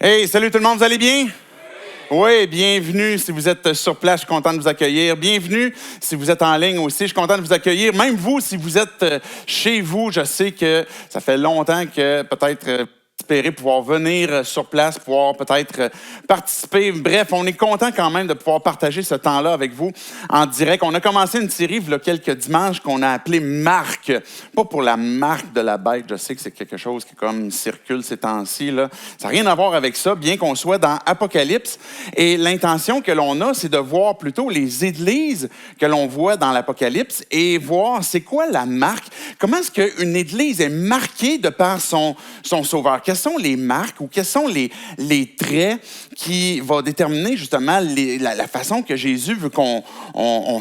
Hey, salut tout le monde, vous allez bien? Oui, bienvenue si vous êtes sur place, je suis content de vous accueillir. Bienvenue si vous êtes en ligne aussi, je suis content de vous accueillir. Même vous, si vous êtes chez vous, je sais que ça fait longtemps que peut-être espérer pouvoir venir sur place, pouvoir peut-être participer. Bref, on est content quand même de pouvoir partager ce temps-là avec vous en direct. On a commencé une série il y a quelques dimanches qu'on a appelée Marque. Pas pour la marque de la bête, je sais que c'est quelque chose qui comme circule ces temps-ci, là. Ça n'a rien à voir avec ça, bien qu'on soit dans Apocalypse. Et l'intention que l'on a, c'est de voir plutôt les églises que l'on voit dans l'Apocalypse et voir c'est quoi la marque. Comment est-ce qu'une église est marquée de par son sauveur? Quelles sont les marques ou quels sont les traits qui vont déterminer justement la façon que Jésus veut qu'on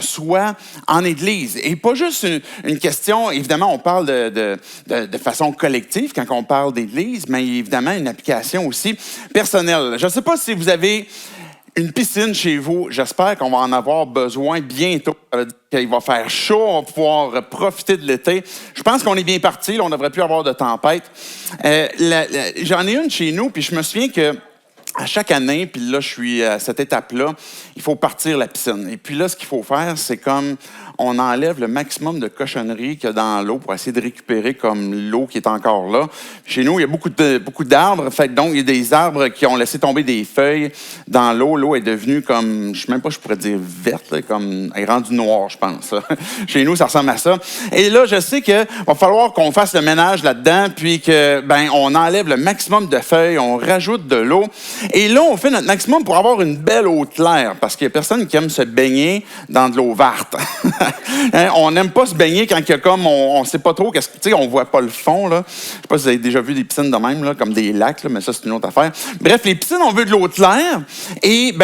soit en Église? Et pas juste une question, évidemment, on parle de façon collective quand on parle d'Église, mais évidemment une application aussi personnelle. Je ne sais pas si vous avez une piscine chez vous, j'espère qu'on va en avoir besoin bientôt. Ça veut dire qu'il va faire chaud, on va pouvoir profiter de l'été. Je pense qu'on est bien parti, là, on ne devrait plus avoir de tempête. J'en ai une chez nous, puis je me souviens que à chaque année, puis là, je suis à cette étape-là, il faut partir la piscine. Et puis là, ce qu'il faut faire, c'est comme on enlève le maximum de cochonneries qu'il y a dans l'eau pour essayer de récupérer comme l'eau qui est encore là. Chez nous, il y a beaucoup d'arbres. Fait donc, il y a des arbres qui ont laissé tomber des feuilles dans l'eau. L'eau est devenue comme, je ne sais même pas, je pourrais dire verte, là, comme elle est rendue noire, je pense. Chez nous, ça ressemble à ça. Et là, je sais qu'il va falloir qu'on fasse le ménage là-dedans, puis que on enlève le maximum de feuilles, on rajoute de l'eau. Et là, on fait notre maximum pour avoir une belle eau claire, parce qu'il n'y a personne qui aime se baigner dans de l'eau verte. On n'aime pas se baigner quand il y a comme, on ne sait pas trop, tu sais, on ne voit pas le fond. Là. Je ne sais pas si vous avez déjà vu des piscines de même, là, comme des lacs, là, mais ça, c'est une autre affaire. Bref, les piscines, on veut de l'eau claire et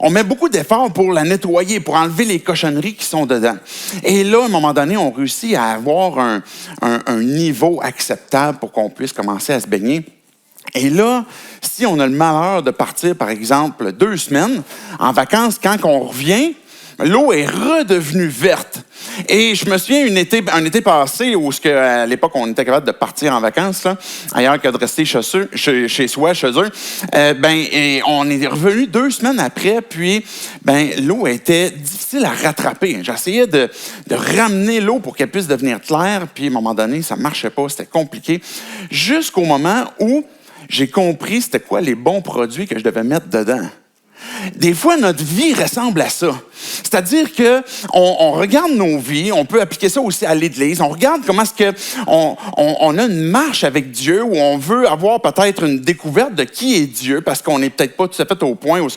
on met beaucoup d'efforts pour la nettoyer, pour enlever les cochonneries qui sont dedans. Et là, à un moment donné, on réussit à avoir un niveau acceptable pour qu'on puisse commencer à se baigner. Et là, si on a le malheur de partir, par exemple, 2 semaines en vacances, quand on revient, l'eau est redevenue verte. Et je me souviens un été passé où à l'époque, on était capable de partir en vacances, là, ailleurs que de rester chez eux. Et on est revenu 2 semaines après, puis l'eau était difficile à rattraper. J'essayais de ramener l'eau pour qu'elle puisse devenir claire, puis à un moment donné, ça ne marchait pas, c'était compliqué. Jusqu'au moment où j'ai compris c'était quoi les bons produits que je devais mettre dedans. Des fois, notre vie ressemble à ça. C'est-à-dire qu'on regarde nos vies, on peut appliquer ça aussi à l'Église, on regarde comment est-ce qu'on a une marche avec Dieu où on veut avoir peut-être une découverte de qui est Dieu parce qu'on n'est peut-être pas tout à fait au point où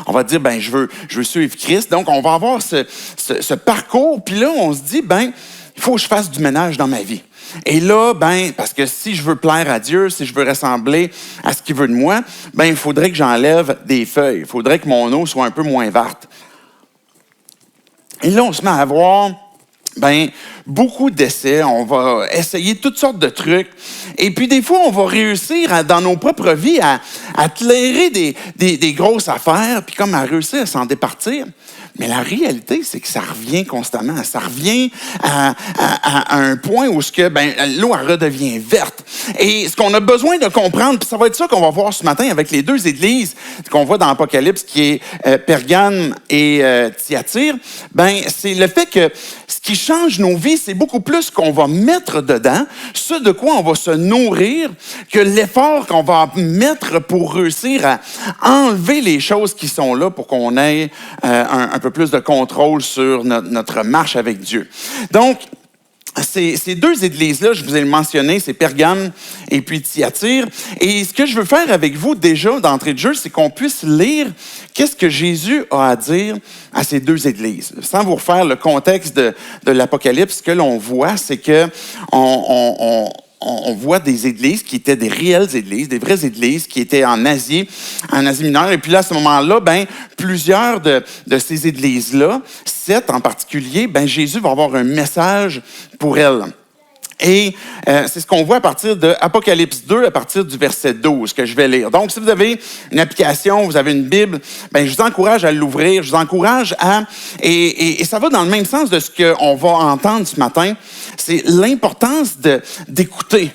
on va dire, je veux suivre Christ. Donc, on va avoir ce parcours, puis là, on se dit, il faut que je fasse du ménage dans ma vie. Et là, parce que si je veux plaire à Dieu, si je veux ressembler à ce qu'il veut de moi, il faudrait que j'enlève des feuilles. Il faudrait que mon eau soit un peu moins verte. Et là, on se met à avoir beaucoup d'essais. On va essayer toutes sortes de trucs. Et puis, des fois, on va réussir dans nos propres vies à clairer des grosses affaires, puis comme à réussir à s'en départir. Mais la réalité, c'est que ça revient constamment. Ça revient à un point où l'eau redevient verte. Et ce qu'on a besoin de comprendre, puis ça va être ça qu'on va voir ce matin avec les 2 églises qu'on voit dans l'Apocalypse, qui est Pergame et Thyatire, c'est le fait que ce qui change nos vies, c'est beaucoup plus qu'on va mettre dedans, ce de quoi on va se nourrir, que l'effort qu'on va mettre pour réussir à enlever les choses qui sont là pour qu'on ait un peu plus de contrôle sur notre marche avec Dieu. Donc, ces 2 églises-là, je vous ai mentionné, c'est Pergame et puis Thyatire. Et ce que je veux faire avec vous déjà d'entrée de jeu, c'est qu'on puisse lire qu'est-ce que Jésus a à dire à ces 2 églises. Sans vous refaire le contexte de l'Apocalypse, ce que l'on voit, c'est que on voit des églises qui étaient des réelles églises, des vraies églises qui étaient en Asie mineure. Et puis là, à ce moment-là, plusieurs de ces églises-là, 7 en particulier, Jésus va avoir un message pour elles. Et c'est ce qu'on voit à partir de Apocalypse 2, à partir du verset 12 que je vais lire. Donc, si vous avez une application, vous avez une Bible, je vous encourage à l'ouvrir, je vous encourage à... Et ça va dans le même sens de ce qu'on va entendre ce matin, c'est l'importance d'écouter.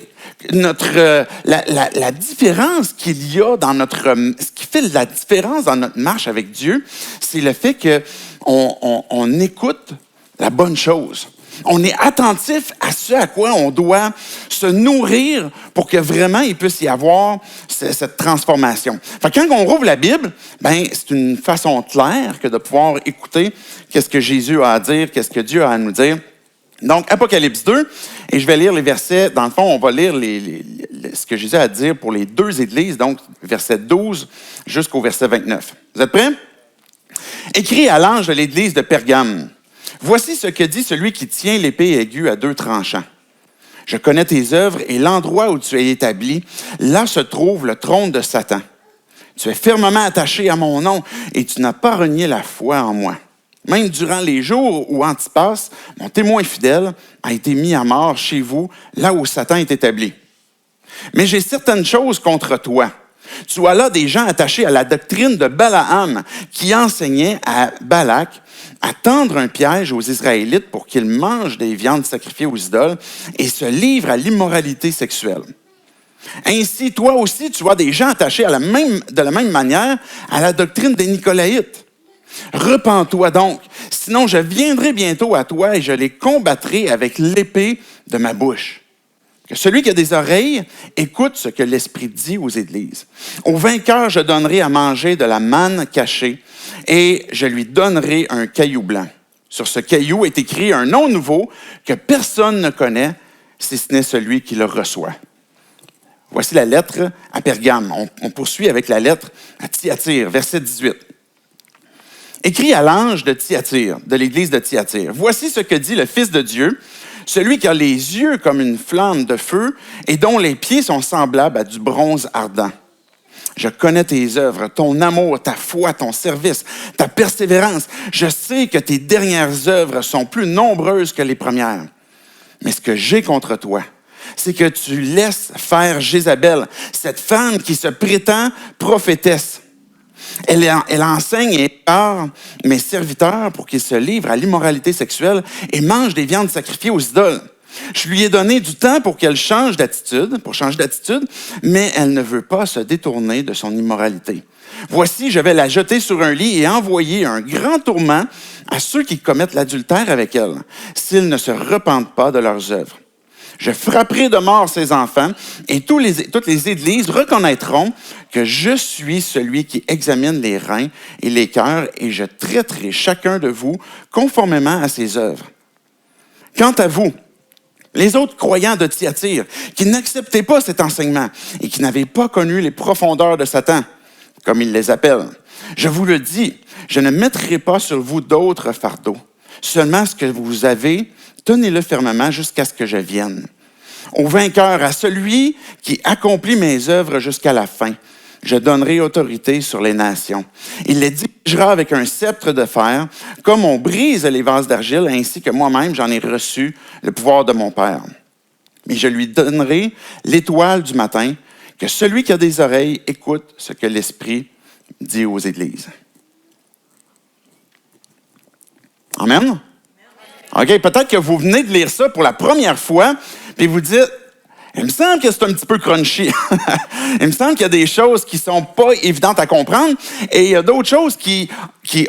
la différence qu'il y a dans ce qui fait la différence dans notre marche avec Dieu, c'est le fait qu'on écoute la bonne chose. On est attentif à ce à quoi on doit se nourrir pour que vraiment il puisse y avoir cette transformation. Fait que quand on rouvre la Bible, c'est une façon claire que de pouvoir écouter qu'est-ce que Jésus a à dire, qu'est-ce que Dieu a à nous dire. Donc, Apocalypse 2, et je vais lire les versets. Dans le fond, on va lire ce que Jésus a à dire pour les deux églises, donc verset 12 jusqu'au verset 29. Vous êtes prêts? Écrit à l'ange de l'église de Pergame. Voici ce que dit celui qui tient l'épée aiguë à deux tranchants. Je connais tes œuvres et l'endroit où tu es établi. Là se trouve le trône de Satan. Tu es fermement attaché à mon nom et tu n'as pas renié la foi en moi. Même durant les jours où Antipas, mon témoin fidèle, a été mis à mort chez vous, là où Satan est établi. Mais j'ai certaines choses contre toi. Tu as là des gens attachés à la doctrine de Balaam qui enseignait à Balak à tendre un piège aux Israélites pour qu'ils mangent des viandes sacrifiées aux idoles et se livrent à l'immoralité sexuelle. Ainsi, toi aussi, tu as des gens attachés de la même manière à la doctrine des Nicolaïtes. Repens-toi donc, sinon je viendrai bientôt à toi et je les combattrai avec l'épée de ma bouche. Que celui qui a des oreilles écoute ce que l'Esprit dit aux églises. Au vainqueur, je donnerai à manger de la manne cachée et je lui donnerai un caillou blanc. Sur ce caillou est écrit un nom nouveau que personne ne connaît, si ce n'est celui qui le reçoit. Voici la lettre à Pergame. On poursuit avec la lettre à Thyatire, verset 18. Écrit à l'ange de Thyatire, de l'église de Thyatire. Voici ce que dit le Fils de Dieu, celui qui a les yeux comme une flamme de feu et dont les pieds sont semblables à du bronze ardent. Je connais tes œuvres, ton amour, ta foi, ton service, ta persévérance. Je sais que tes dernières œuvres sont plus nombreuses que les premières. Mais ce que j'ai contre toi, c'est que tu laisses faire Jézabel, cette femme qui se prétend prophétesse. Elle enseigne et épare mes serviteurs pour qu'ils se livrent à l'immoralité sexuelle et mangent des viandes sacrifiées aux idoles. Je lui ai donné du temps pour qu'elle change d'attitude, mais elle ne veut pas se détourner de son immoralité. Voici, je vais la jeter sur un lit et envoyer un grand tourment à ceux qui commettent l'adultère avec elle, s'ils ne se repentent pas de leurs œuvres. Je frapperai de mort ses enfants et toutes les églises reconnaîtront que je suis celui qui examine les reins et les cœurs et je traiterai chacun de vous conformément à ses œuvres. Quant à vous, les autres croyants de Thyatire, qui n'acceptaient pas cet enseignement et qui n'avaient pas connu les profondeurs de Satan, comme il les appelle, je vous le dis, je ne mettrai pas sur vous d'autres fardeaux. Seulement ce que vous avez, tenez-le fermement jusqu'à ce que je vienne. Au vainqueur, à celui qui accomplit mes œuvres jusqu'à la fin, je donnerai autorité sur les nations. Il les dirigera avec un sceptre de fer, comme on brise les vases d'argile, ainsi que moi-même j'en ai reçu le pouvoir de mon Père. Et je lui donnerai l'étoile du matin, que celui qui a des oreilles écoute ce que l'Esprit dit aux églises. Amen? OK, peut-être que vous venez de lire ça pour la première fois, puis vous dites, il me semble que c'est un petit peu crunchy. Il me semble qu'il y a des choses qui sont pas évidentes à comprendre, et il y a d'autres choses qui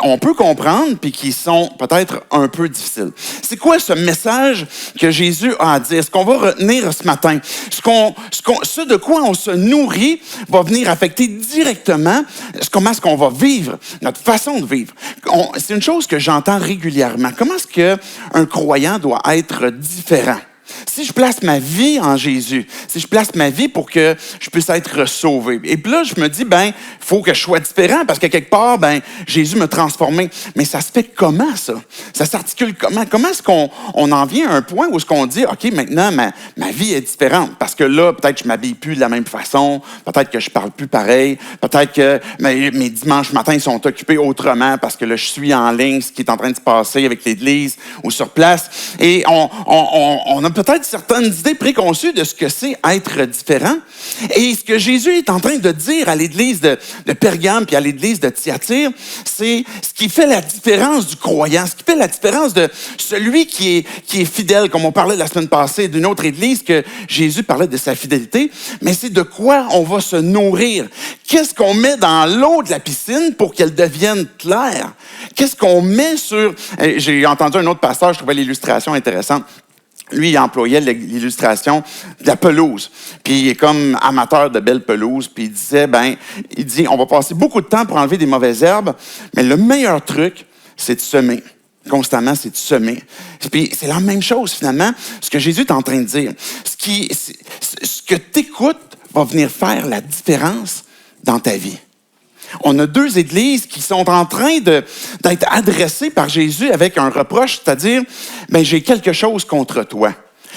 on peut comprendre, puis qui sont peut-être un peu difficiles. C'est quoi ce message que Jésus a à dire? Ce qu'on va retenir ce matin, ce de quoi on se nourrit va venir affecter directement comment est-ce qu'on va vivre, notre façon de vivre. C'est une chose que j'entends régulièrement. Comment est-ce qu'un croyant doit être différent? Si je place ma vie en Jésus, si je place ma vie pour que je puisse être sauvé. Et puis là, je me dis, il faut que je sois différent parce que quelque part, Jésus m'a transformé. Mais ça se fait comment, ça? Ça s'articule comment? Comment est-ce qu'on en vient à un point où est-ce qu'on dit, OK, maintenant, ma vie est différente? Parce que là, peut-être que je m'habille plus de la même façon, peut-être que je parle plus pareil, peut-être que mes dimanches matins sont occupés autrement parce que là, je suis en ligne, ce qui est en train de se passer avec l'Église ou sur place. Et on a peut-être certaines idées préconçues de ce que c'est être différent. Et ce que Jésus est en train de dire à l'église de Pergame puis à l'église de Thyatire, c'est ce qui fait la différence du croyant, ce qui fait la différence de celui qui est fidèle, comme on parlait la semaine passée d'une autre église que Jésus parlait de sa fidélité, mais c'est de quoi on va se nourrir. Qu'est-ce qu'on met dans l'eau de la piscine pour qu'elle devienne claire? Qu'est-ce qu'on met sur... J'ai entendu un autre pasteur, je trouvais l'illustration intéressante. Lui, il employait l'illustration de la pelouse. Puis il est comme amateur de belles pelouses. Puis il disait, on va passer beaucoup de temps pour enlever des mauvaises herbes, mais le meilleur truc, c'est de semer. Constamment, c'est de semer. Puis c'est la même chose, finalement, ce que Jésus est en train de dire. Ce que tu écoutes va venir faire la différence dans ta vie. On a deux églises qui sont en train d'être adressées par Jésus avec un reproche, c'est-à-dire, j'ai quelque chose contre toi.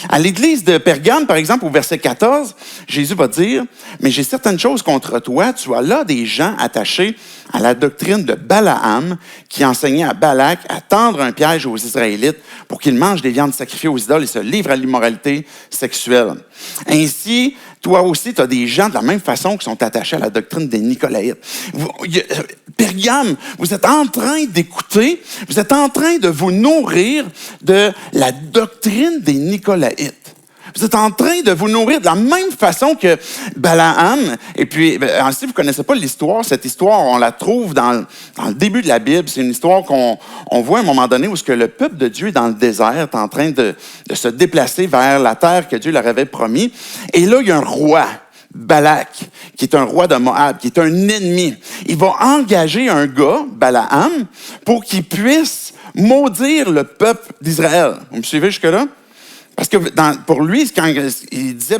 À l'église de Pergame, par exemple, au verset 14, Jésus va dire, mais j'ai certaines choses contre toi. Tu as là des gens attachés à la doctrine de Balaam qui enseignait à Balak à tendre un piège aux Israélites pour qu'ils mangent des viandes sacrifiées aux idoles et se livrent à l'immoralité sexuelle. Ainsi, toi aussi, tu as des gens de la même façon qui sont attachés à la doctrine des Nicolaïtes. Pergame, vous êtes en train d'écouter, vous êtes en train de vous nourrir de la doctrine des Nicolaïtes. Vous êtes en train de vous nourrir de la même façon que Balaam. Et puis, si vous ne connaissez pas l'histoire, cette histoire, on la trouve dans le début de la Bible. C'est une histoire qu'on voit à un moment donné où ce que le peuple de Dieu est dans le désert, est en train de se déplacer vers la terre que Dieu leur avait promis. Et là, il y a un roi, Balak, qui est un roi de Moab, qui est un ennemi. Il va engager un gars, Balaam, pour qu'il puisse maudire le peuple d'Israël. Vous me suivez jusque-là? Parce que pour lui, quand il disait,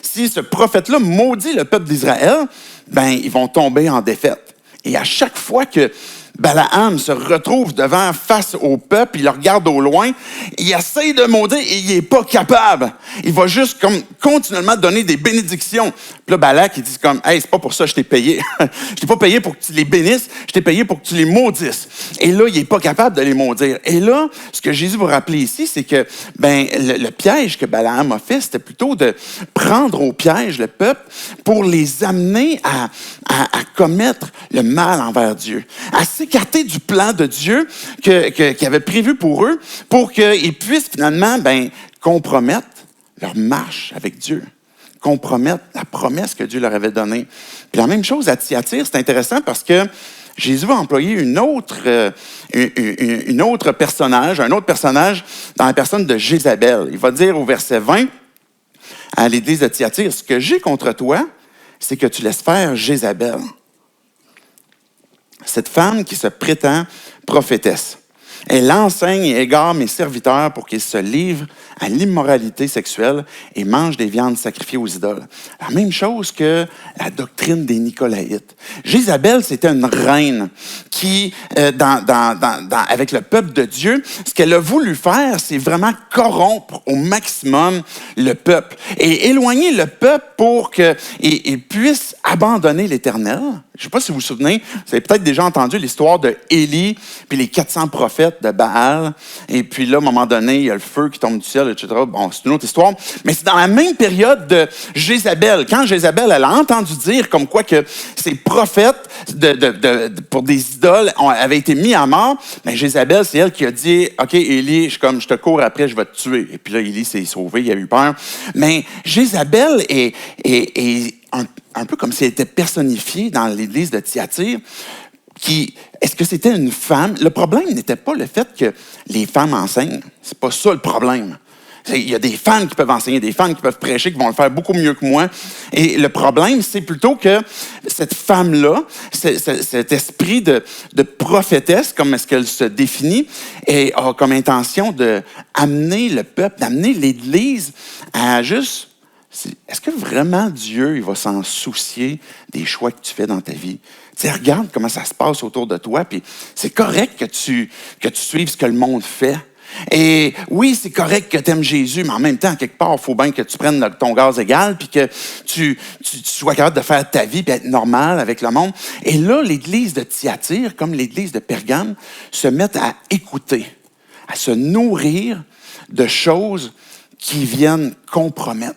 si ce prophète-là maudit le peuple d'Israël, ils vont tomber en défaite. Et à chaque fois que Balaam se retrouve face au peuple, il le regarde au loin, il essaie de maudire et il n'est pas capable. Il va juste continuellement donner des bénédictions. Puis là, Balak, il dit hey, c'est pas pour ça que je t'ai payé. Je t'ai pas payé pour que tu les bénisses, je t'ai payé pour que tu les maudisses. Et là, il n'est pas capable de les maudire. Et là, ce que Jésus va rappeler ici, c'est que le piège que Balaam a fait, c'était plutôt de prendre au piège le peuple pour les amener à commettre le mal envers Dieu, à s'écarter du plan de Dieu qu'il avait prévu pour eux, pour qu'ils puissent finalement compromettre leur marche avec Dieu, compromettre la promesse que Dieu leur avait donnée. Puis la même chose à Thyatire, c'est intéressant parce que Jésus va employer un autre personnage dans la personne de Jézabel. Il va dire au verset 20 à l'église de Thyatire, « Ce que j'ai contre toi, c'est que tu laisses faire Jézabel. » Cette femme qui se prétend prophétesse. Elle enseigne et égare mes serviteurs pour qu'ils se livrent à l'immoralité sexuelle et mangent des viandes sacrifiées aux idoles. La même chose que la doctrine des Nicolaïtes. Jézabel, c'était une reine qui, avec le peuple de Dieu, ce qu'elle a voulu faire, c'est vraiment corrompre au maximum le peuple et éloigner le peuple pour qu'il puisse abandonner l'Éternel. Je ne sais pas si vous vous souvenez, vous avez peut-être déjà entendu l'histoire de Élie puis les 400 prophètes de Baal. Et puis là, à un moment donné, il y a le feu qui tombe du ciel, etc. Bon, c'est une autre histoire. Mais c'est dans la même période de Jézabel. Quand Jézabel, elle a entendu dire comme quoi que ces prophètes pour des idoles avaient été mis à mort, Jézabel, c'est elle qui a dit, « OK, Élie, je te cours après, je vais te tuer. » Et puis là, Élie s'est sauvé, il a eu peur. Mais Jézabel est un peu comme si elle était personnifiée dans l'église de Thyatire. Est-ce que c'était une femme? Le problème n'était pas le fait que les femmes enseignent. C'est pas ça le problème. Il y a des femmes qui peuvent enseigner, des femmes qui peuvent prêcher, qui vont le faire beaucoup mieux que moi. Et le problème, c'est plutôt que cette femme-là, cet esprit de prophétesse, comme est-ce qu'elle se définit, a comme intention d'amener le peuple, d'amener l'Église à juste... Est-ce que vraiment Dieu il va s'en soucier des choix que tu fais dans ta vie? Regarde comment ça se passe autour de toi, puis c'est correct que tu suives ce que le monde fait. Et oui, c'est correct que tu aimes Jésus, mais en même temps, quelque part, il faut bien que tu prennes ton gaz égal, puis que tu sois capable de faire ta vie, puis être normal avec le monde. Et là, l'église de Thyatire, comme l'église de Pergame, se mettent à écouter, à se nourrir de choses qui viennent compromettre.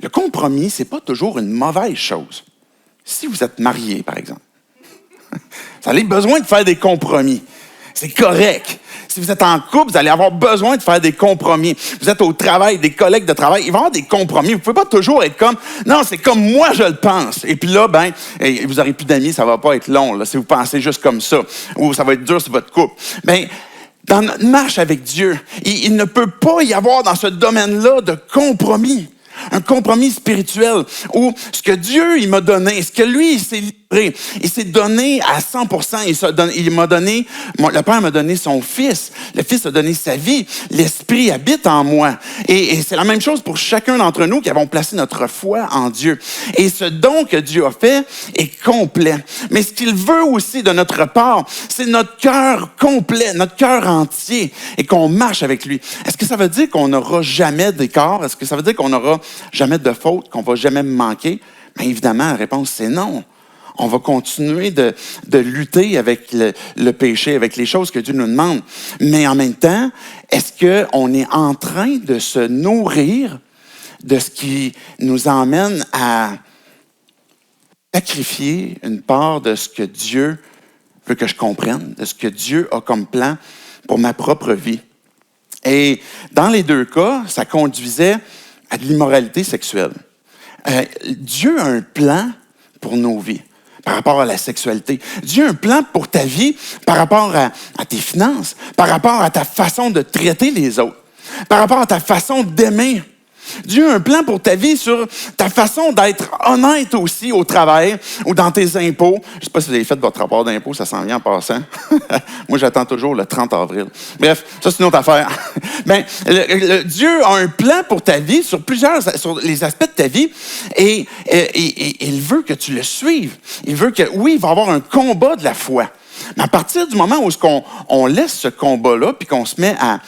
Le compromis, ce n'est pas toujours une mauvaise chose. Si vous êtes marié, par exemple, vous avez besoin de faire des compromis. C'est correct. Si vous êtes en couple, vous allez avoir besoin de faire des compromis. Vous êtes au travail, des collègues de travail, il va y avoir des compromis. Vous ne pouvez pas toujours être comme, non, c'est comme moi je le pense. Et puis là, vous n'aurez plus d'amis, ça ne va pas être long, là, si vous pensez juste comme ça. Ou ça va être dur sur votre couple. Dans notre marche avec Dieu, il ne peut pas y avoir dans ce domaine-là de compromis. Un compromis spirituel où ce que Dieu il m'a donné, ce que lui il s'est livré, il s'est donné à 100%. Il m'a donné, le Père m'a donné son Fils, le Fils a donné sa vie, l'Esprit habite en moi. Et c'est la même chose pour chacun d'entre nous qui avons placé notre foi en Dieu. Et ce don que Dieu a fait est complet. Mais ce qu'il veut aussi de notre part, c'est notre cœur complet, notre cœur entier et qu'on marche avec lui. Est-ce que ça veut dire qu'on n'aura jamais d'écart? Est-ce que ça veut dire qu'on n'aura jamais de faute, qu'on va jamais me manquer? Bien évidemment, la réponse, c'est non. On va continuer de lutter avec le péché, avec les choses que Dieu nous demande. Mais en même temps, est-ce qu'on est en train de se nourrir de ce qui nous emmène à sacrifier une part de ce que Dieu veut que je comprenne, de ce que Dieu a comme plan pour ma propre vie? Et dans les deux cas, ça conduisait à de l'immoralité sexuelle. Dieu a un plan pour nos vies par rapport à la sexualité. Dieu a un plan pour ta vie par rapport à tes finances, par rapport à ta façon de traiter les autres, par rapport à ta façon d'aimer. Dieu a un plan pour ta vie sur ta façon d'être honnête aussi au travail ou dans tes impôts. Je ne sais pas si vous avez fait votre rapport d'impôt, ça s'en vient en passant. Moi, j'attends toujours le 30 avril. Bref, ça, c'est une autre affaire. Dieu a un plan pour ta vie sur les aspects de ta vie et il veut que tu le suives. Il veut que, oui, il va y avoir un combat de la foi. Mais à partir du moment où on laisse ce combat-là, puis qu'on se met à,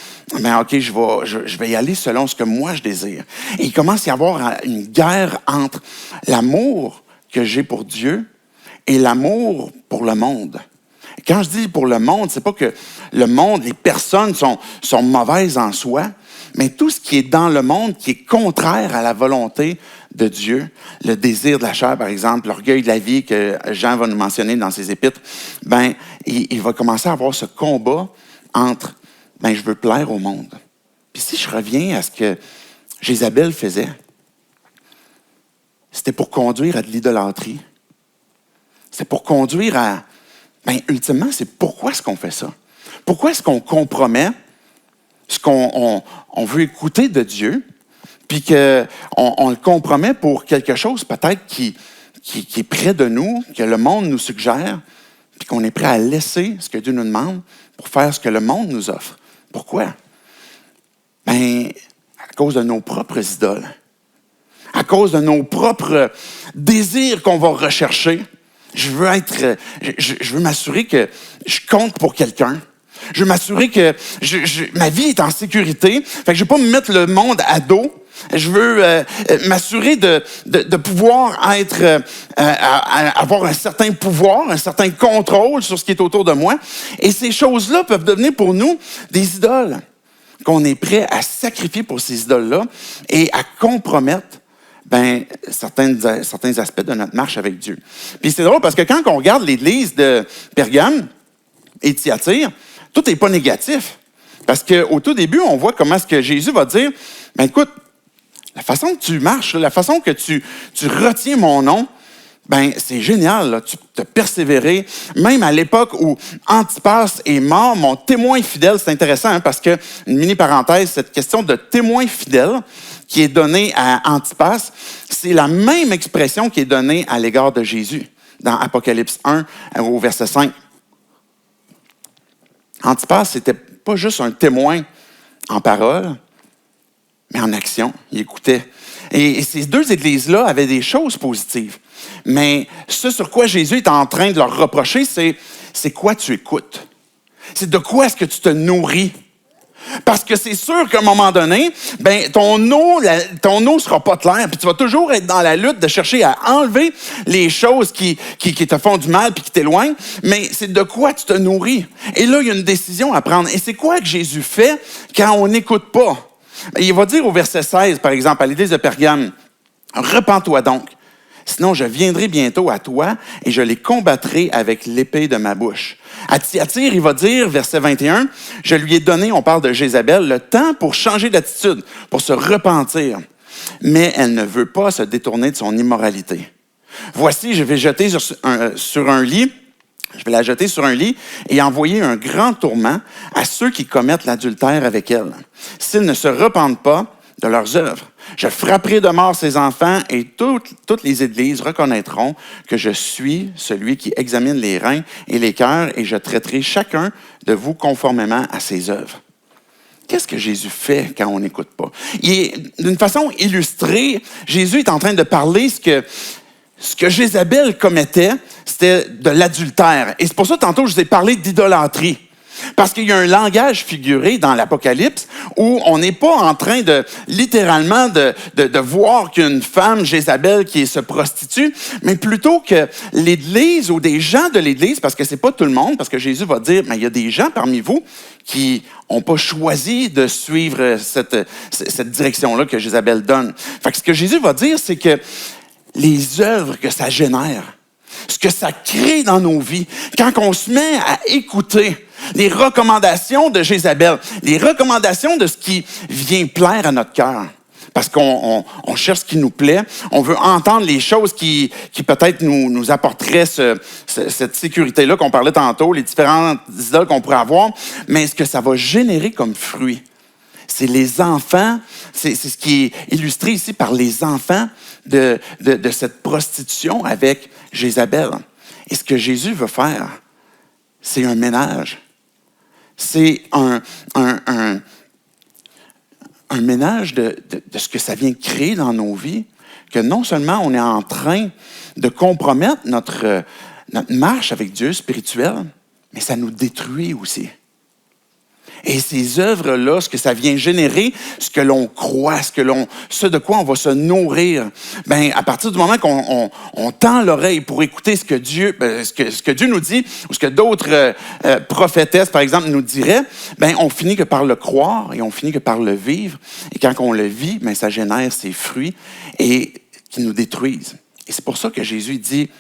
OK, je vais y aller selon ce que moi je désire. Et il commence à y avoir une guerre entre l'amour que j'ai pour Dieu et l'amour pour le monde. Et quand je dis pour le monde, c'est pas que le monde, les personnes sont mauvaises en soi, mais tout ce qui est dans le monde qui est contraire à la volonté de Dieu, le désir de la chair, par exemple, l'orgueil de la vie que Jean va nous mentionner dans ses épîtres, il va commencer à avoir ce combat entre, je veux plaire au monde. Puis si je reviens à ce que Jézabel faisait, c'était pour conduire à de l'idolâtrie. C'est pour conduire à, ultimement, c'est pourquoi est-ce qu'on fait ça? Pourquoi est-ce qu'on compromet ce qu'on veut écouter de Dieu, puis qu'on le compromet pour quelque chose peut-être qui est près de nous, que le monde nous suggère, puis qu'on est prêt à laisser ce que Dieu nous demande pour faire ce que le monde nous offre. Pourquoi? À cause de nos propres idoles. À cause de nos propres désirs qu'on va rechercher. Je veux m'assurer que je compte pour quelqu'un. Je veux m'assurer que ma vie est en sécurité. Fait que je ne veux pas me mettre le monde à dos. Je veux m'assurer de pouvoir avoir un certain pouvoir, un certain contrôle sur ce qui est autour de moi. Et ces choses-là peuvent devenir pour nous des idoles qu'on est prêt à sacrifier pour ces idoles-là et à compromettre certains aspects de notre marche avec Dieu. Puis c'est drôle parce que quand on regarde l'église de Pergame et Thyatire, tout n'est pas négatif. Parce qu'au tout début, on voit comment est-ce que Jésus va dire, écoute, la façon que tu marches, la façon que tu retiens mon nom, c'est génial, là. Tu as persévéré. Même à l'époque où Antipas est mort, mon témoin fidèle, c'est intéressant parce que, une mini-parenthèse, cette question de témoin fidèle qui est donnée à Antipas, c'est la même expression qui est donnée à l'égard de Jésus dans Apocalypse 1 au verset 5. Antipas, c'était pas juste un témoin en parole, mais en action. Il écoutait. Et ces deux églises-là avaient des choses positives. Mais ce sur quoi Jésus est en train de leur reprocher, c'est quoi tu écoutes. C'est de quoi est-ce que tu te nourris. Parce que c'est sûr qu'à un moment donné, ton eau sera pas claire, puis tu vas toujours être dans la lutte de chercher à enlever les choses qui te font du mal puis qui t'éloignent, mais c'est de quoi tu te nourris. Et là, il y a une décision à prendre. Et c'est quoi que Jésus fait quand on n'écoute pas? Il va dire au verset 16, par exemple, à l'église de Pergame, « Repens-toi donc, sinon je viendrai bientôt à toi et je les combattrai avec l'épée de ma bouche. » À Thyatire, il va dire, verset 21, « Je lui ai donné, on parle de Jézabel, le temps pour changer d'attitude, pour se repentir. Mais elle ne veut pas se détourner de son immoralité. Voici, je vais jeter sur un lit, je vais la jeter sur un lit et envoyer un grand tourment à ceux qui commettent l'adultère avec elle, s'ils ne se repentent pas de leurs œuvres. Je frapperai de mort ses enfants et toutes les églises reconnaîtront que je suis celui qui examine les reins et les cœurs et je traiterai chacun de vous conformément à ses œuvres. » Qu'est-ce que Jésus fait quand on n'écoute pas? D'une façon illustrée, Jésus est en train de parler ce que Jézabel commettait, c'était de l'adultère. Et c'est pour ça, tantôt, je vous ai parlé d'idolâtrie. Parce qu'il y a un langage figuré dans l'Apocalypse où on n'est pas en train de, littéralement, de voir qu'une femme, Jézabel, qui se prostitue, mais plutôt que l'Église ou des gens de l'Église, parce que c'est pas tout le monde, parce que Jésus va dire, mais il y a des gens parmi vous qui n'ont pas choisi de suivre cette direction-là que Jézabel donne. Fait que ce que Jésus va dire, c'est que les œuvres que ça génère, ce que ça crée dans nos vies, quand on se met à écouter les recommandations de Jézabel, les recommandations de ce qui vient plaire à notre cœur, parce qu'on cherche ce qui nous plaît, on veut entendre les choses qui peut-être nous apporteraient cette sécurité-là qu'on parlait tantôt, les différentes idoles qu'on pourrait avoir, mais ce que ça va générer comme fruit, c'est les enfants, c'est ce qui est illustré ici par les enfants de cette prostitution avec Jézabel. Et ce que Jésus veut faire, c'est un ménage. C'est un ménage de ce que ça vient créer dans nos vies, que non seulement on est en train de compromettre notre marche avec Dieu spirituel, mais ça nous détruit aussi. Et ces œuvres-là, ce que ça vient générer, ce que l'on croit, ce de quoi on va se nourrir, ben à partir du moment qu'on tend l'oreille pour écouter ce que Dieu nous dit, ou ce que d'autres prophétesses, par exemple, nous diraient, ben on finit que par le croire et on finit que par le vivre. Et quand on le vit, ben ça génère ses fruits et qui nous détruisent. Et c'est pour ça que Jésus dit,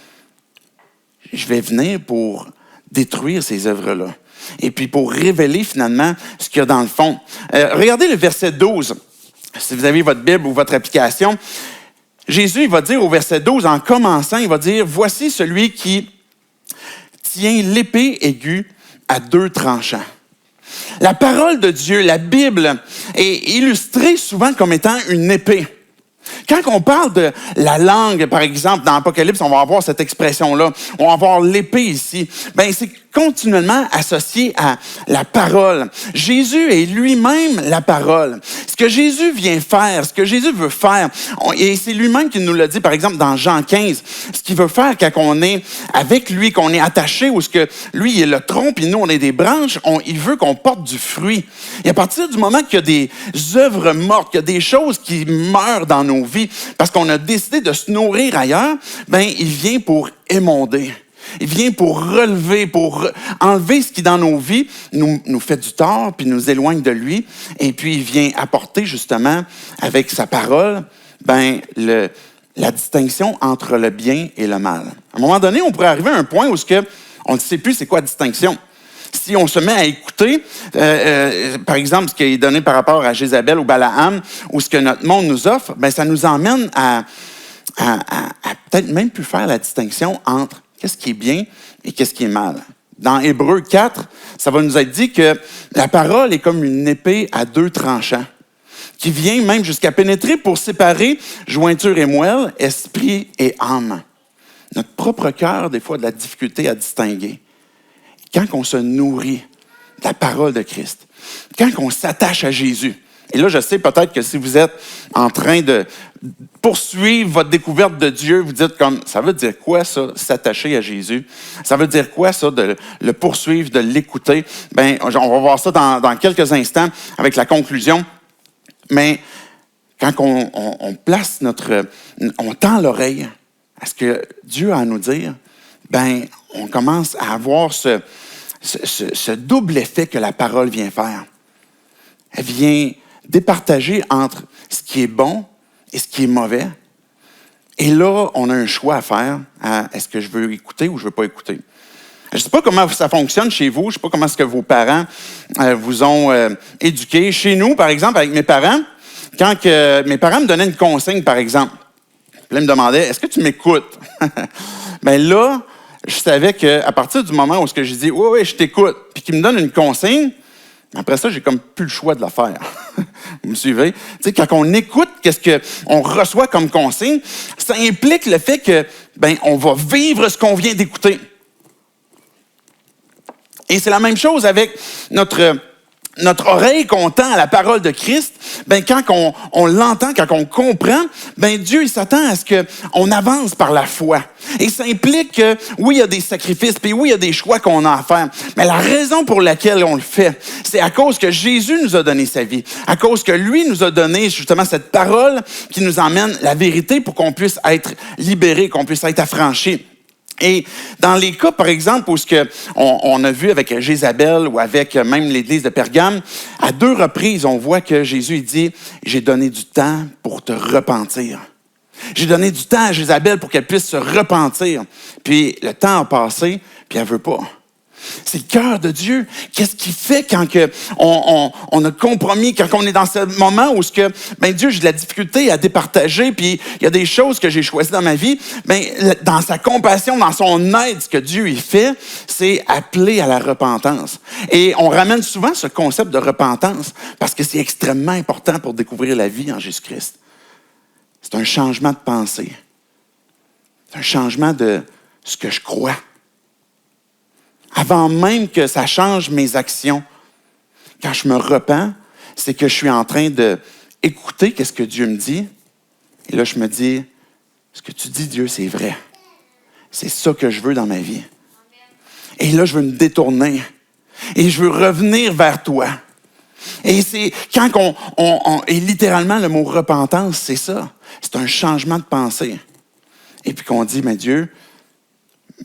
je vais venir pour détruire ces œuvres-là. Et puis pour révéler finalement ce qu'il y a dans le fond. Regardez le verset 12. Si vous avez votre Bible ou votre application, Jésus il va dire au verset 12, en commençant, il va dire, « Voici celui qui tient l'épée aiguë à deux tranchants. » La parole de Dieu, la Bible, est illustrée souvent comme étant une épée. Quand on parle de la langue, par exemple, dans l'Apocalypse, on va avoir cette expression-là, on va avoir l'épée ici, ben c'est continuellement associé à la parole. Jésus est lui-même la parole. Ce que Jésus vient faire, ce que Jésus veut faire, et c'est lui-même qui nous l'a dit, par exemple, dans Jean 15, ce qu'il veut faire quand on est avec lui, qu'on est attaché, ou ce que lui, il est le tronc, puis nous, on est des branches, il veut qu'on porte du fruit. Et à partir du moment qu'il y a des œuvres mortes, qu'il y a des choses qui meurent dans nos vies, parce qu'on a décidé de se nourrir ailleurs, ben il vient pour émonder. Il vient pour relever, pour enlever ce qui, dans nos vies, nous fait du tort, puis nous éloigne de lui. Et puis, il vient apporter, justement, avec sa parole, ben la distinction entre le bien et le mal. À un moment donné, on pourrait arriver à un point où on ne sait plus c'est quoi la distinction. Si on se met à écouter, par exemple, ce qui est donné par rapport à Jézabel ou Balaam, ou ce que notre monde nous offre, ben ça nous emmène à peut-être même plus faire la distinction entre qu'est-ce qui est bien et qu'est-ce qui est mal. Dans Hébreux 4, ça va nous être dit que la parole est comme une épée à deux tranchants, qui vient même jusqu'à pénétrer pour séparer jointure et moelle, esprit et âme. Notre propre cœur, des fois, a de la difficulté à distinguer. Quand on se nourrit de la parole de Christ, quand on s'attache à Jésus, et là, je sais peut-être que si vous êtes en train de poursuivre votre découverte de Dieu, vous dites comme, ça veut dire quoi ça, s'attacher à Jésus? Ça veut dire quoi ça, de le poursuivre, de l'écouter? Ben, on va voir ça dans quelques instants avec la conclusion. Mais quand on place on tend l'oreille à ce que Dieu a à nous dire, ben, on commence à avoir ce double effet que la parole vient faire. Elle vient départager entre ce qui est bon et ce qui est mauvais. Et là, on a un choix à faire. Est-ce que je veux écouter ou je ne veux pas écouter? Je ne sais pas comment ça fonctionne chez vous. Je ne sais pas comment est-ce que vos parents vous ont éduqué. Chez nous, par exemple, avec mes parents, quand mes parents me donnaient une consigne, par exemple, puis là, ils me demandaient, est-ce que tu m'écoutes? Bien là, je savais qu'à partir du moment où j'ai dit, oui, je t'écoute, puis qu'ils me donnent une consigne, après ça, j'ai comme plus le choix de la faire. Vous me suivez? Tu sais, quand on écoute qu'est-ce qu'on reçoit comme consigne, ça implique le fait que, on va vivre ce qu'on vient d'écouter. Et c'est la même chose avec notre oreille qu'on tend à la parole de Christ. Quand on l'entend, quand on comprend, Dieu, il s'attend à ce qu'on avance par la foi. Et ça implique que, oui, il y a des sacrifices, puis oui, il y a des choix qu'on a à faire. Mais la raison pour laquelle on le fait, c'est à cause que Jésus nous a donné sa vie. À cause que lui nous a donné justement cette parole qui nous emmène la vérité pour qu'on puisse être libéré, qu'on puisse être affranchi. Et dans les cas, par exemple, où on a vu avec Jézabel ou avec même l'église de Pergame, à 2 reprises, on voit que Jésus dit « J'ai donné du temps pour te repentir. J'ai donné du temps à Jézabel pour qu'elle puisse se repentir. » Puis le temps a passé, puis elle ne veut pas. C'est le cœur de Dieu. Qu'est-ce qu'il fait quand on a compromis, quand on est dans ce moment où Dieu, j'ai de la difficulté à départager, puis il y a des choses que j'ai choisies dans ma vie, dans sa compassion, dans son aide, ce que Dieu y fait, c'est appeler à la repentance. Et on ramène souvent ce concept de repentance parce que c'est extrêmement important pour découvrir la vie en Jésus-Christ. C'est un changement de pensée. C'est un changement de ce que je crois. Avant même que ça change mes actions, quand je me repens, c'est que je suis en train d'écouter qu'est-ce que Dieu me dit. Et là, je me dis, ce que tu dis, Dieu, c'est vrai. C'est ça que je veux dans ma vie. Et là, je veux me détourner. Et je veux revenir vers toi. Et c'est quand et littéralement, le mot repentance, c'est ça. C'est un changement de pensée. Et puis qu'on dit, mais Dieu,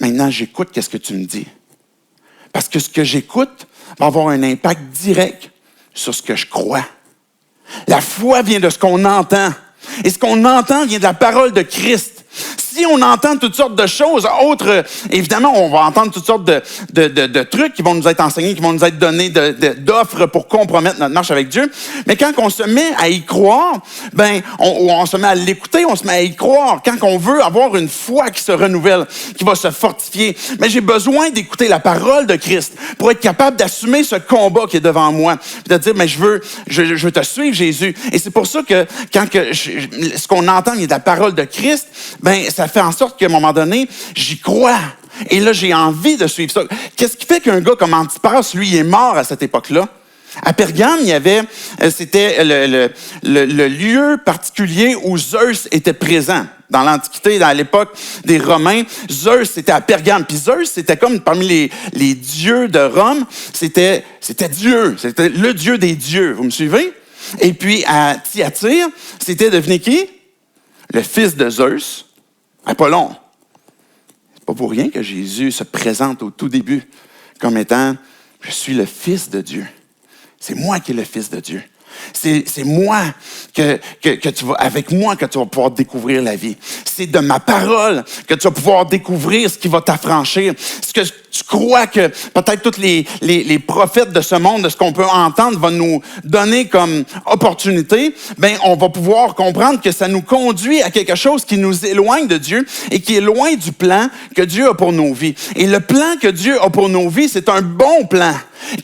maintenant, j'écoute qu'est-ce que tu me dis. Parce que ce que j'écoute va avoir un impact direct sur ce que je crois. La foi vient de ce qu'on entend. Et ce qu'on entend vient de la parole de Christ. Si on entend toutes sortes de choses, évidemment, on va entendre toutes sortes de trucs qui vont nous être enseignés, qui vont nous être donnés d'offres pour compromettre notre marche avec Dieu. Mais quand on se met à y croire, on se met à l'écouter, on se met à y croire. Quand on veut avoir une foi qui se renouvelle, qui va se fortifier, mais j'ai besoin d'écouter la parole de Christ pour être capable d'assumer ce combat qui est devant moi. Puis de dire, mais je veux te suivre, Jésus. Et c'est pour ça que ce qu'on entend vient de la parole de Christ, ça fait en sorte qu'à un moment donné, j'y crois. Et là, j'ai envie de suivre ça. Qu'est-ce qui fait qu'un gars comme Antipas, lui, est mort à cette époque-là? À Pergame, c'était le lieu particulier où Zeus était présent. Dans l'Antiquité, dans l'époque des Romains, Zeus, c'était à Pergame. Puis Zeus, c'était comme parmi les dieux de Rome, c'était Dieu. C'était le dieu des dieux. Vous me suivez? Et puis, à Thyatire, c'était devenu qui? Le fils de Zeus, Apollon. C'est pas pour rien que Jésus se présente au tout début comme étant « Je suis le Fils de Dieu ». C'est moi qui est le Fils de Dieu. C'est moi avec moi que tu vas pouvoir découvrir la vie. C'est de ma parole que tu vas pouvoir découvrir ce qui va t'affranchir. Ce que tu crois que peut-être tous les prophètes de ce monde, de ce qu'on peut entendre, vont nous donner comme opportunité, on va pouvoir comprendre que ça nous conduit à quelque chose qui nous éloigne de Dieu et qui est loin du plan que Dieu a pour nos vies. Et le plan que Dieu a pour nos vies, c'est un bon plan.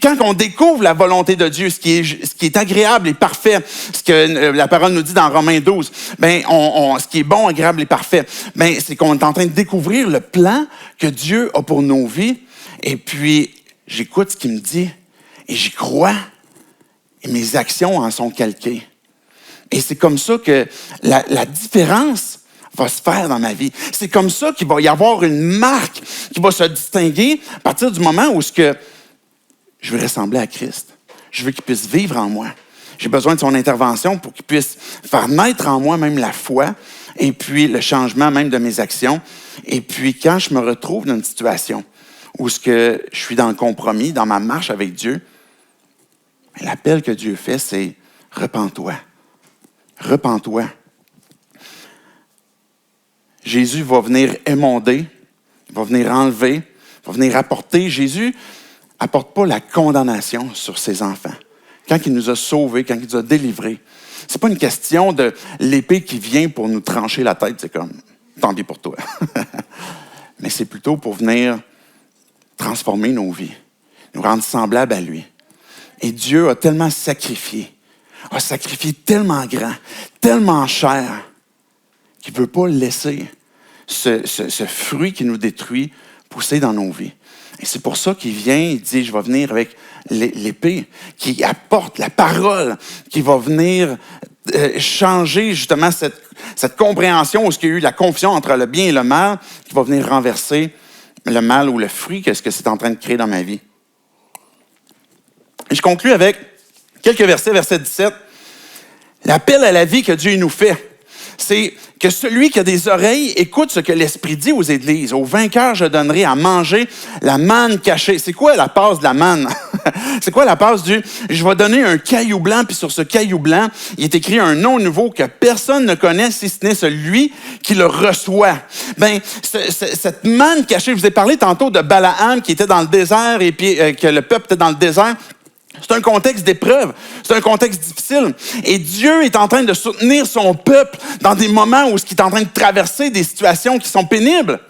Quand on découvre la volonté de Dieu, ce qui est agréable et parfait, ce que la parole nous dit dans Romains 12, ce qui est bon, agréable et parfait, c'est qu'on est en train de découvrir le plan que Dieu a pour nos vies. Et puis, j'écoute ce qu'il me dit et j'y crois et mes actions en sont calquées. Et c'est comme ça que la différence va se faire dans ma vie. C'est comme ça qu'il va y avoir une marque qui va se distinguer à partir du moment où je veux ressembler à Christ. Je veux qu'il puisse vivre en moi. J'ai besoin de son intervention pour qu'il puisse faire naître en moi même la foi et puis le changement même de mes actions. Et puis quand je me retrouve dans une situation où je suis dans le compromis, dans ma marche avec Dieu, l'appel que Dieu fait, c'est repens-toi. Repens-toi. Jésus va venir émonder, il va venir enlever, il va venir apporter. Jésus n'apporte pas la condamnation sur ses enfants. Quand il nous a sauvés, quand il nous a délivrés, c'est pas une question de l'épée qui vient pour nous trancher la tête, c'est comme, tant pis pour toi. Mais c'est plutôt pour venir transformer nos vies, nous rendre semblables à lui. Et Dieu a tellement sacrifié, tellement grand, tellement cher, qu'il ne veut pas laisser ce fruit qui nous détruit pousser dans nos vies. Et c'est pour ça qu'il vient, il dit, je vais venir avec l'épée, qui apporte la parole, qui va venir changer justement cette compréhension où il y a eu la confusion entre le bien et le mal, qui va venir renverser le mal ou le fruit, qu'est-ce que c'est en train de créer dans ma vie. Et je conclue avec quelques versets, verset 17. L'appel à la vie que Dieu nous fait, c'est que celui qui a des oreilles écoute ce que l'Esprit dit aux églises. Aux vainqueurs, je donnerai à manger la manne cachée. C'est quoi la passe de la manne? C'est quoi la passe du « je vais donner un caillou blanc, puis sur ce caillou blanc, il est écrit un nom nouveau que personne ne connaît, si ce n'est celui qui le reçoit. » Bien, cette manne cachée, je vous ai parlé tantôt de Balaam qui était dans le désert et puis que le peuple était dans le désert. C'est un contexte d'épreuve, c'est un contexte difficile. Et Dieu est en train de soutenir son peuple dans des moments où il est en train de traverser des situations qui sont pénibles.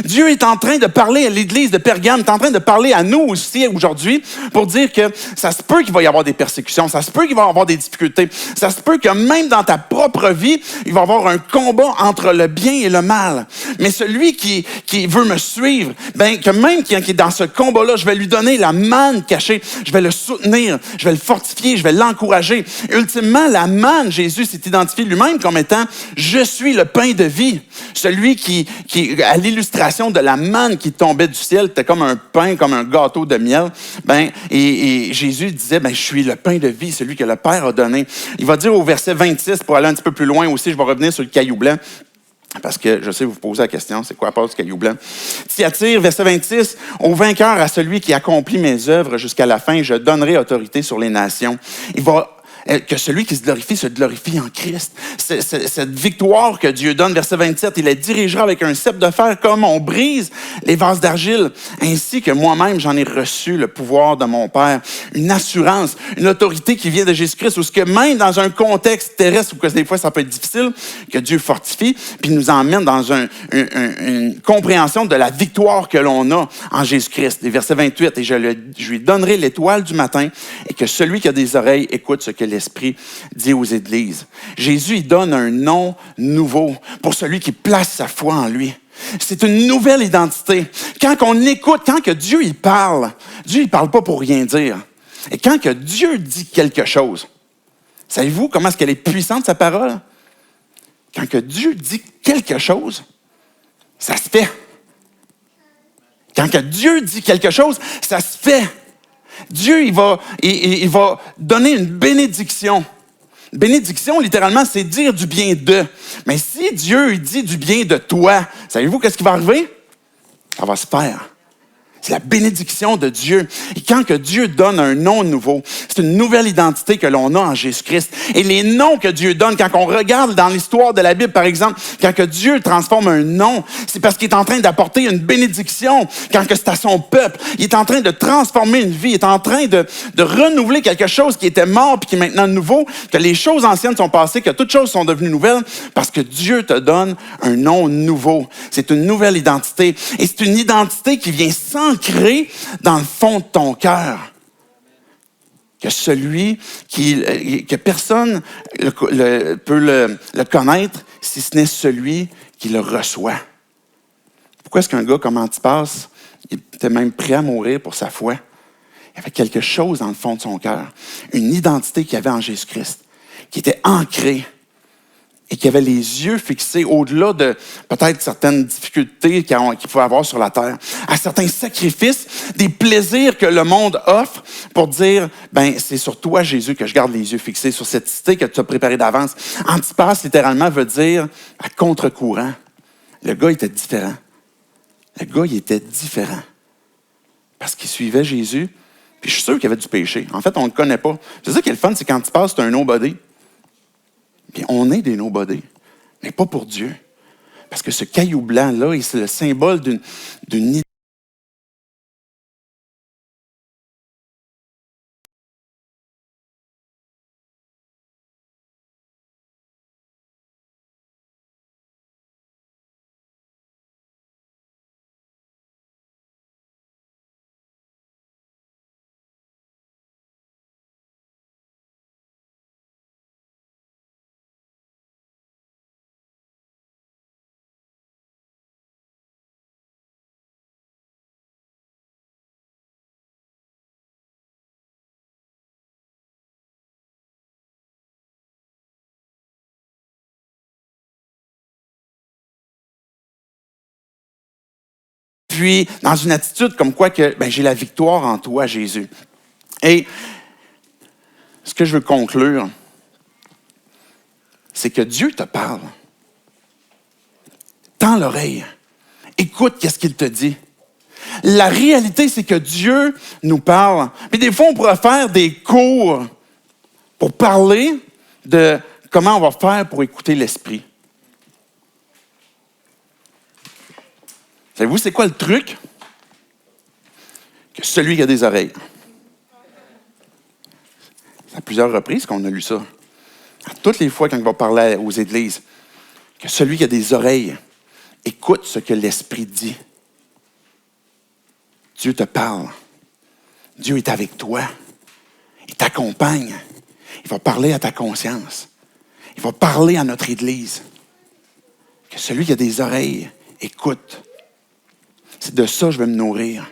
Dieu est en train de parler à l'Église de Pergame, il est en train de parler à nous aussi aujourd'hui pour dire que ça se peut qu'il va y avoir des persécutions, ça se peut qu'il va y avoir des difficultés, ça se peut que même dans ta propre vie, il va y avoir un combat entre le bien et le mal. Mais celui qui veut me suivre, ben que même qui est dans ce combat-là, je vais lui donner la manne cachée, je vais le soutenir, je vais le fortifier, je vais l'encourager. Ultimement, la manne, Jésus s'est identifié lui-même comme étant « Je suis le pain de vie ». Celui qui à l'illustration de la manne qui tombait du ciel, c'était comme un pain, comme un gâteau de miel. Et Jésus disait, je suis le pain de vie, celui que le Père a donné. Il va dire au verset 26, pour aller un petit peu plus loin aussi, je vais revenir sur le caillou blanc, parce que je sais, vous posez la question, c'est quoi la passe du caillou blanc? Thyatire, verset 26, « Au vainqueur, à celui qui accomplit mes œuvres jusqu'à la fin, je donnerai autorité sur les nations. » Il va que celui qui se glorifie en Christ. Cette victoire que Dieu donne, verset 27, il la dirigera avec un sceptre de fer comme on brise les vases d'argile, ainsi que moi-même j'en ai reçu le pouvoir de mon Père. Une assurance, une autorité qui vient de Jésus-Christ, où ce que même dans un contexte terrestre, où que des fois ça peut être difficile, que Dieu fortifie, puis nous emmène dans une compréhension de la victoire que l'on a en Jésus-Christ. Et verset 28, et je lui donnerai l'étoile du matin, et que celui qui a des oreilles écoute ce que l'Esprit dit aux églises. Jésus, il donne un nom nouveau pour celui qui place sa foi en lui. C'est une nouvelle identité. Quand on écoute, quand que Dieu, il parle pas pour rien dire. Et quand que Dieu dit quelque chose, savez-vous comment est-ce qu'elle est puissante, sa parole? Quand que Dieu dit quelque chose, ça se fait. Quand que Dieu dit quelque chose, ça se fait. Dieu, il va donner une bénédiction. Bénédiction, littéralement, c'est dire du bien de. Mais si Dieu il dit du bien de toi, savez-vous qu'est-ce qui va arriver? Ça va se faire. C'est la bénédiction de Dieu. Et quand que Dieu donne un nom nouveau, c'est une nouvelle identité que l'on a en Jésus-Christ. Et les noms que Dieu donne, quand on regarde dans l'histoire de la Bible, par exemple, quand que Dieu transforme un nom, c'est parce qu'il est en train d'apporter une bénédiction. Quand que c'est à son peuple, il est en train de transformer une vie, il est en train de renouveler quelque chose qui était mort puis qui est maintenant nouveau, que les choses anciennes sont passées, que toutes choses sont devenues nouvelles, parce que Dieu te donne un nom nouveau. C'est une nouvelle identité. Et c'est une identité qui vient s'ancrer dans le fond de ton cœur. Que celui que personne peut le connaître si ce n'est celui qui le reçoit. Pourquoi est-ce qu'un gars comme Antipas, il était même prêt à mourir pour sa foi? Il y avait quelque chose dans le fond de son cœur, une identité qu'il avait en Jésus-Christ, qui était ancrée et qui avait les yeux fixés au-delà de peut-être certaines difficultés qu'il pouvait avoir sur la terre, à certains sacrifices, des plaisirs que le monde offre pour dire, c'est sur toi, Jésus, que je garde les yeux fixés, sur cette cité que tu as préparée d'avance. Antipas, littéralement, veut dire à contre-courant. Le gars était différent. Le gars, il était différent. Parce qu'il suivait Jésus, Puis je suis sûr qu'il y avait du péché. En fait, on ne le connaît pas. C'est ça qui est le fun, c'est quand tu passes, c'est un nobody. Puis on est des nobody, mais pas pour Dieu. Parce que ce caillou blanc-là, c'est le symbole d'une idée. Puis, dans une attitude comme quoi que j'ai la victoire en toi, Jésus. Et ce que je veux conclure, c'est que Dieu te parle. Tends l'oreille. Écoute qu'est-ce qu'il te dit. La réalité, c'est que Dieu nous parle. Puis des fois, on pourrait faire des cours pour parler de comment on va faire pour écouter l'Esprit. Savez-vous, c'est quoi le truc? Que celui qui a des oreilles. C'est à plusieurs reprises qu'on a lu ça. À toutes les fois quand on va parler aux églises, que celui qui a des oreilles écoute ce que l'Esprit dit. Dieu te parle. Dieu est avec toi. Il t'accompagne. Il va parler à ta conscience. Il va parler à notre Église. Que celui qui a des oreilles écoute. C'est de ça que je vais me nourrir.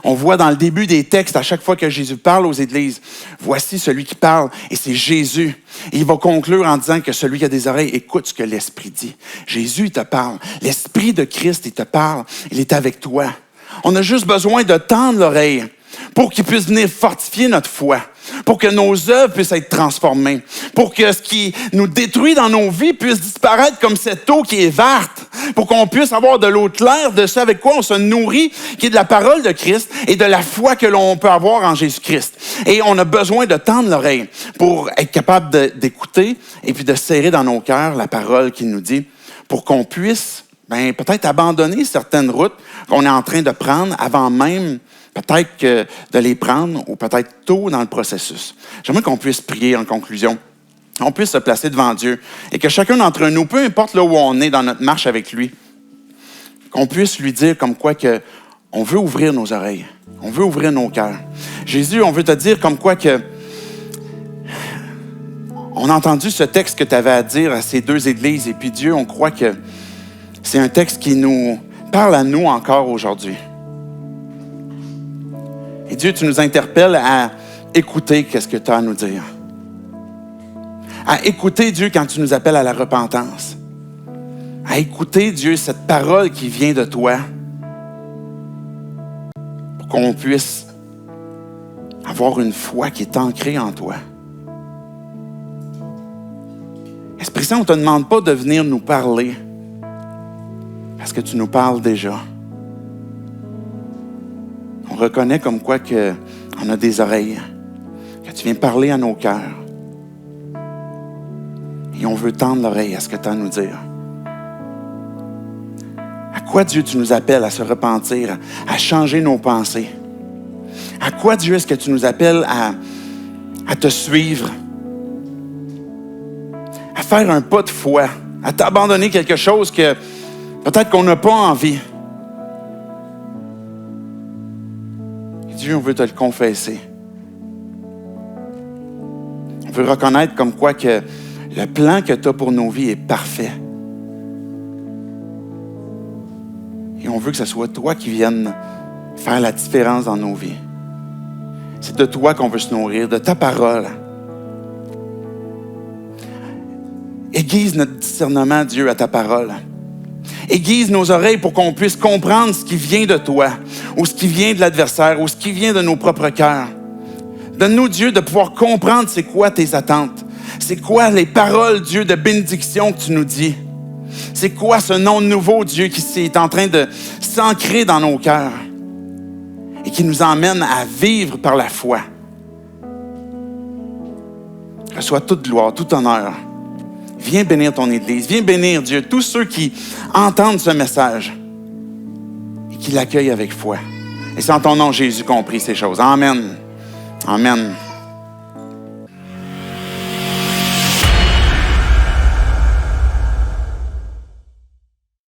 On voit dans le début des textes, à chaque fois que Jésus parle aux églises, voici celui qui parle, et c'est Jésus. Et il va conclure en disant que celui qui a des oreilles écoute ce que l'Esprit dit. Jésus, il te parle. L'Esprit de Christ, il te parle. Il est avec toi. On a juste besoin de tendre l'oreille pour qu'il puisse venir fortifier notre foi, pour que nos œuvres puissent être transformées, pour que ce qui nous détruit dans nos vies puisse disparaître comme cette eau qui est verte, pour qu'on puisse avoir de l'eau claire, de ce avec quoi on se nourrit, qui est de la parole de Christ et de la foi que l'on peut avoir en Jésus-Christ. Et on a besoin de tendre l'oreille pour être capable d'écouter et puis de serrer dans nos cœurs la parole qu'il nous dit, pour qu'on puisse peut-être abandonner certaines routes qu'on est en train de prendre avant même peut-être que de les prendre ou peut-être tôt dans le processus. J'aimerais qu'on puisse prier en conclusion. On puisse se placer devant Dieu et que chacun d'entre nous, peu importe là où on est dans notre marche avec lui, qu'on puisse lui dire comme quoi que on veut ouvrir nos oreilles, on veut ouvrir nos cœurs. Jésus, on veut te dire comme quoi que on a entendu ce texte que tu avais à dire à ces deux églises et puis Dieu, on croit que c'est un texte qui nous parle à nous encore aujourd'hui. Et Dieu, tu nous interpelles à écouter qu'est-ce que tu as à nous dire. À écouter, Dieu, quand tu nous appelles à la repentance. À écouter, Dieu, cette parole qui vient de toi pour qu'on puisse avoir une foi qui est ancrée en toi. Esprit Saint, on ne te demande pas de venir nous parler parce que tu nous parles déjà. On reconnaît comme quoi qu'on a des oreilles, que tu viens parler à nos cœurs. Et on veut tendre l'oreille à ce que tu as à nous dire. À quoi, Dieu, tu nous appelles à se repentir, à changer nos pensées? À quoi, Dieu, est-ce que tu nous appelles à te suivre? À faire un pas de foi, à t'abandonner quelque chose que peut-être qu'on n'a pas envie. Dieu, on veut te le confesser. On veut reconnaître comme quoi que le plan que tu as pour nos vies est parfait. Et on veut que ce soit toi qui viennes faire la différence dans nos vies. C'est de toi qu'on veut se nourrir, de ta parole. Aiguise notre discernement, Dieu, à ta parole. Aiguise nos oreilles pour qu'on puisse comprendre ce qui vient de toi, ou ce qui vient de l'adversaire, ou ce qui vient de nos propres cœurs. Donne-nous, Dieu, de pouvoir comprendre c'est quoi tes attentes. C'est quoi les paroles, Dieu, de bénédiction que tu nous dis. C'est quoi ce nom nouveau, Dieu, qui est en train de s'ancrer dans nos cœurs. et qui nous emmène à vivre par la foi. Reçois toute gloire, tout honneur. Viens bénir ton Église, viens bénir Dieu, tous ceux qui entendent ce message et qui l'accueillent avec foi. Et c'est en ton nom, Jésus, qu'on prie ces choses. Amen. Amen.